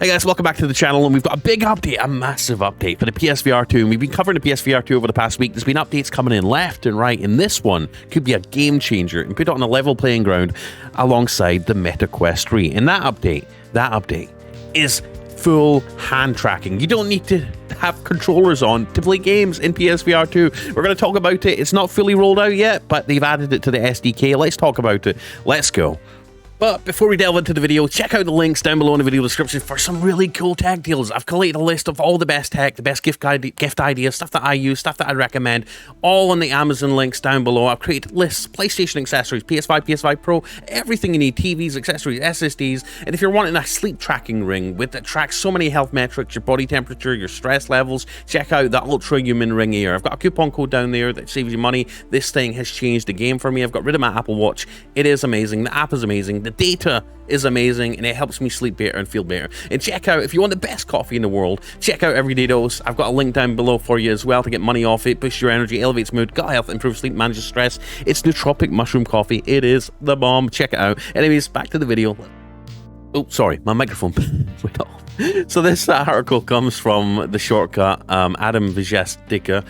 Hey guys, welcome back to the channel, and we've got a big update, a massive update for the PSVR2, and we've been covering the PSVR2 over the past week. There's been updates coming in left and right, and this one could be a game changer and put it on a level playing ground alongside the Meta Quest 3. And that update is full hand tracking. You don't need to have controllers on to play games in PSVR2. We're going to talk about it. It's not fully rolled out yet, but they've added it to the SDK. Let's talk about it. Let's go. But before we delve into the video, check out the links down below in the video description for some really cool tech deals. I've collated a list of all the best tech, the best gift ideas, stuff that I use, stuff that I recommend, all on the Amazon links down below. I've created lists, PlayStation accessories, PS5, PS5 Pro, everything you need, TVs, accessories, SSDs, and if you're wanting a sleep tracking ring that tracks so many health metrics, your body temperature, your stress levels, check out the Ultra Human Ring Ear. I've got a coupon code down there that saves you money. This thing has changed the game for me. I've got rid of my Apple Watch. It is amazing. The app is amazing. The data is amazing, and it helps me sleep better and feel better. And check out, if you want the best coffee in the world, check out Everyday Dose. I've got a link down below for you as well to get money off it, boosts your energy, elevates mood, gut health, improves sleep, manages stress. It's nootropic mushroom coffee. It is the bomb. Check it out. Anyways, back to the video. Oh, sorry, my microphone went off. So this article comes from the shortcut, Adam Vijestica.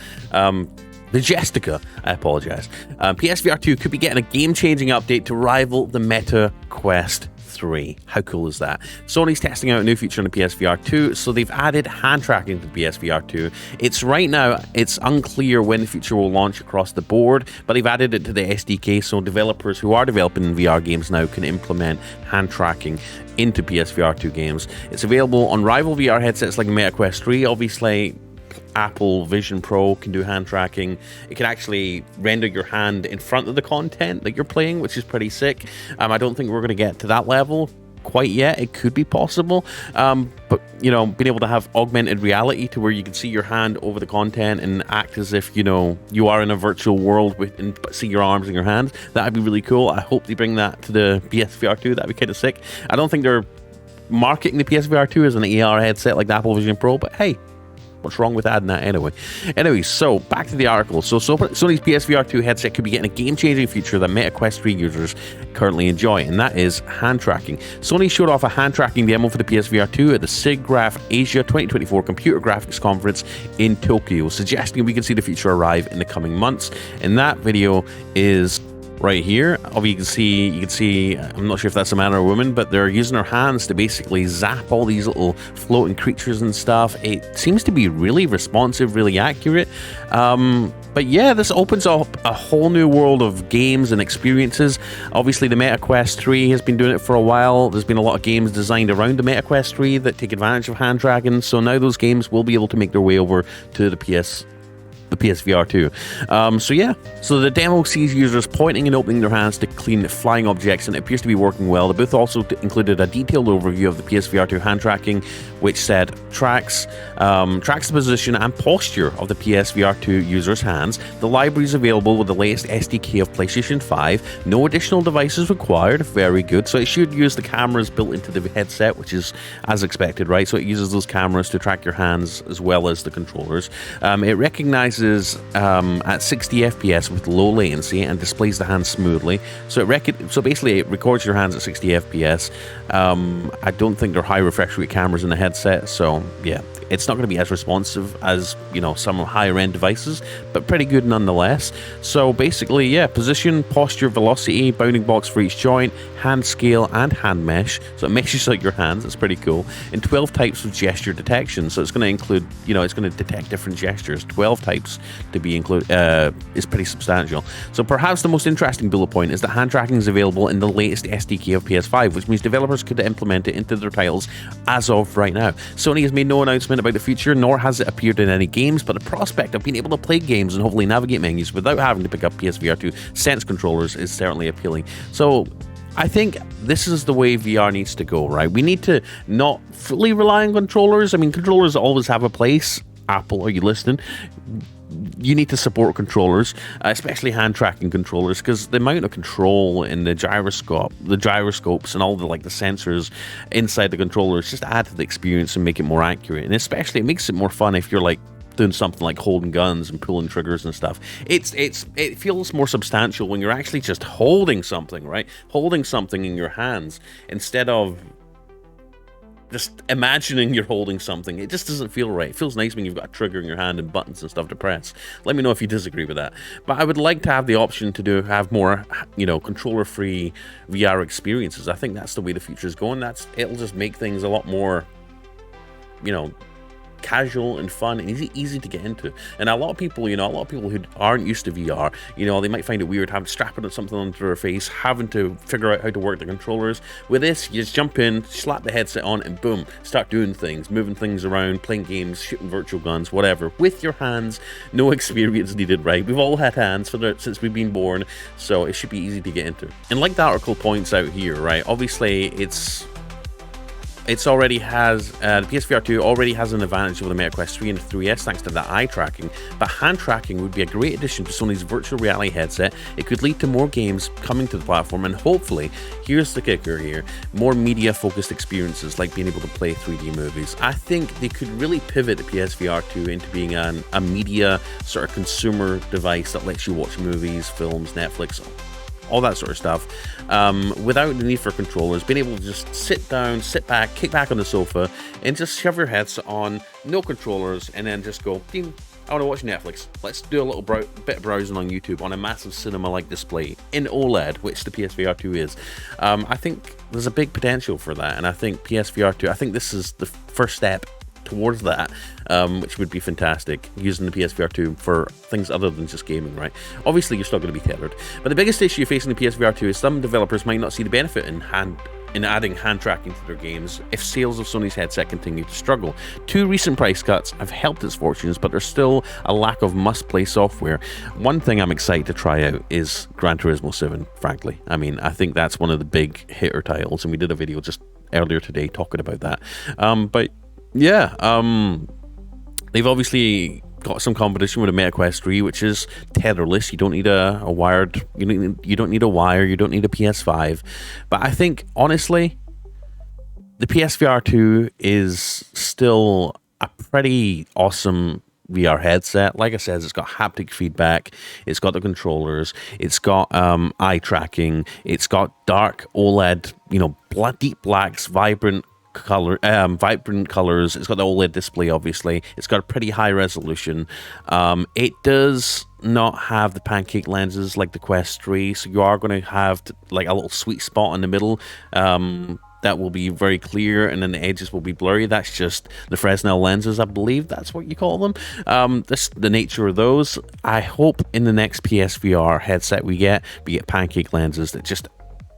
I apologize. PSVR2 could be getting a game-changing update to rival the Meta Quest 3. How cool is that? Sony's testing out a new feature on the PSVR2, so they've added hand tracking to the PSVR2. Right now, it's unclear when the feature will launch across the board, but they've added it to the SDK, so developers who are developing VR games now can implement hand tracking into PSVR2 games. It's available on rival VR headsets like the Meta Quest 3, obviously. Apple Vision Pro can do hand tracking. It can actually render your hand in front of the content that you're playing, which is pretty sick. I don't think we're going to get to that level quite yet. It could be possible, but you know, being able to have augmented reality to where you can see your hand over the content and act as if, you know, you are in a virtual world and see your arms and your hands, that'd be really cool. I hope they bring that to the PSVR2. That'd be kind of sick. I don't think they're marketing the PSVR2 as an AR headset like the Apple Vision Pro, but hey, what's wrong with adding that anyway? So back to the article. So Sony's PSVR2 headset could be getting a game-changing feature that Meta Quest 3 users currently enjoy, and that is hand tracking. Sony showed off a hand tracking demo for the PSVR2 at the SIGGRAPH Asia 2024 Computer Graphics Conference in Tokyo, suggesting we can see the feature arrive in the coming months. And that video is right here. You can see, I'm not sure if that's a man or a woman, but they're using their hands to basically zap all these little floating creatures and stuff. It seems to be really responsive, really accurate. But yeah, this opens up a whole new world of games and experiences. Obviously, the Meta Quest 3 has been doing it for a while. There's been a lot of games designed around the Meta Quest 3 that take advantage of hand tracking. So now those games will be able to make their way over to the PSVR2. So the demo sees users pointing and opening their hands to clean flying objects, and it appears to be working well. The booth also included a detailed overview of the PSVR2 hand tracking, which said tracks the position and posture of the PSVR2 user's hands. The library is available with the latest SDK of PlayStation 5. No additional devices required. Very good. So it should use the cameras built into the headset, which is as expected, right? So it uses those cameras to track your hands as well as the controllers. It recognizes at 60 FPS with low latency and displays the hand smoothly. So basically it records your hands at 60 FPS. I don't think they're high refresh rate cameras in the headset, so yeah, it's not going to be as responsive as, you know, some higher end devices, but pretty good nonetheless. So basically, yeah, position, posture, velocity, bounding box for each joint, hand scale, and hand mesh. So it meshes out your hands. It's pretty cool. And 12 types of gesture detection. So it's going to include, you know, it's going to detect different gestures. 12 types to be included is pretty substantial. So perhaps the most interesting bullet point is that hand tracking is available in the latest SDK of PS5, which means developers could implement it into their titles as of right now. Sony has made no announcement about the feature, nor has it appeared in any games, but the prospect of being able to play games and hopefully navigate menus without having to pick up PSVR2 Sense controllers is certainly appealing. So I think this is the way VR needs to go, right? We need to not fully rely on controllers. I mean, controllers always have a place. Apple, are you listening? You need to support controllers, especially hand tracking controllers, because the amount of control in the gyroscopes and all the sensors inside the controllers just add to the experience and make it more accurate. And especially it makes it more fun if you're like doing something like holding guns and pulling triggers and stuff. It feels more substantial when you're actually just holding something, right? Holding something in your hands instead of just imagining you're holding something. It just doesn't feel right. It feels nice when you've got a trigger in your hand and buttons and stuff to press. Let me know if you disagree with that. But I would like to have the option to have more, you know, controller-free VR experiences. I think that's the way the future is going. It'll just make things a lot more, you know, casual and fun and easy to get into. And a lot of people, you know, who aren't used to VR, you know, they might find it weird having to strap it on something onto their face, having to figure out how to work the controllers. With this, you just jump in, slap the headset on, and boom, start doing things, moving things around, playing games, shooting virtual guns, whatever, with your hands. No experience needed, right? We've all had hands since we've been born, so it should be easy to get into. And like the article points out here, right, obviously it's already has, the PSVR2 already has an advantage over the Meta Quest 3 and 3S thanks to the eye tracking, but hand tracking would be a great addition to Sony's virtual reality headset. It could lead to more games coming to the platform, and hopefully, here's the kicker here, more media-focused experiences like being able to play 3D movies. I think they could really pivot the PSVR2 into being a media sort of consumer device that lets you watch movies, films, Netflix, all that sort of stuff, without the need for controllers, being able to just sit down, sit back, kick back on the sofa, and just shove your headset on, no controllers, and then just go, ding, I want to watch Netflix. Let's do a little bit of browsing on YouTube on a massive cinema-like display in OLED, which the PSVR2 is. I think there's a big potential for that, and I think PSVR2, I think this is the first step towards that, which would be fantastic, using the PSVR2 for things other than just gaming, right? Obviously, you're still going to be tethered, but the biggest issue facing the PSVR2 is some developers might not see the benefit in adding hand tracking to their games if sales of Sony's headset continue to struggle. 2 recent price cuts have helped its fortunes, but there's still a lack of must-play software. One thing I'm excited to try out is Gran Turismo 7, frankly. I mean, I think that's one of the big hitter titles, and we did a video just earlier today talking about that. But yeah, they've obviously got some competition with the Meta Quest 3, which is tetherless. You don't need a wired, you don't need a wire, you don't need a PS5. But I think, honestly, the PSVR 2 is still a pretty awesome VR headset. Like I said, it's got haptic feedback, it's got the controllers, it's got eye tracking, it's got dark OLED, you know, deep blacks, vibrant colors. It's got the OLED display, obviously. It's got a pretty high resolution. It does not have the pancake lenses like the Quest 3, so you are going to have like a little sweet spot in the middle that will be very clear, and then the edges will be blurry. That's just the Fresnel lenses, I believe that's what you call them. This the nature of those. I hope in the next PSVR headset we get pancake lenses that just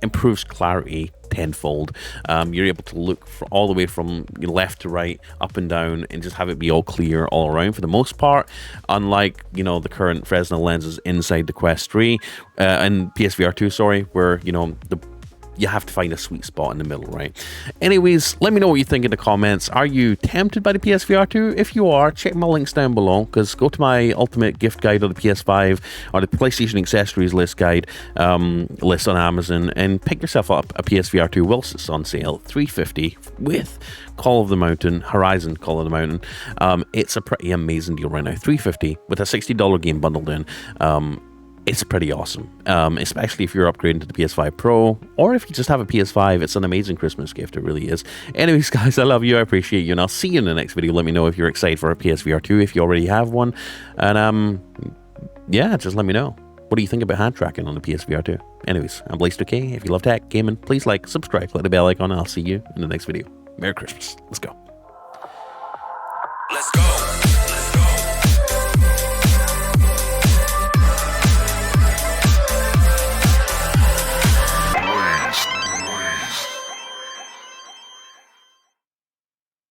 improves clarity tenfold. You're able to look all the way from left to right, up and down, and just have it be all clear all around for the most part, unlike, you know, the current Fresnel lenses inside the Quest 3 and PSVR 2, sorry, where, you know, you have to find a sweet spot in the middle, right? Anyways, let me know what you think in the comments. Are you tempted by the PSVR 2? If you are, check my links down below, because go to my ultimate gift guide of the PS5 or the PlayStation accessories list guide list on Amazon, and pick yourself up a PSVR 2 whilst it's on sale, $350 with Call of the Mountain, Horizon Call of the Mountain. It's a pretty amazing deal right now, $350 with a $60 game bundled in. It's pretty awesome, especially if you're upgrading to the PS5 Pro, or if you just have a PS5. It's an amazing Christmas gift, it really is. Anyways, guys, I love you, I appreciate you, and I'll see you in the next video. Let me know if you're excited for a PSVR 2, if you already have one, and yeah, just let me know. What do you think about hand tracking on the PSVR 2? Anyways, I'm Blaze2K. If you love tech, gaming, please like, subscribe, click the bell icon, and I'll see you in the next video. Merry Christmas. Let's go.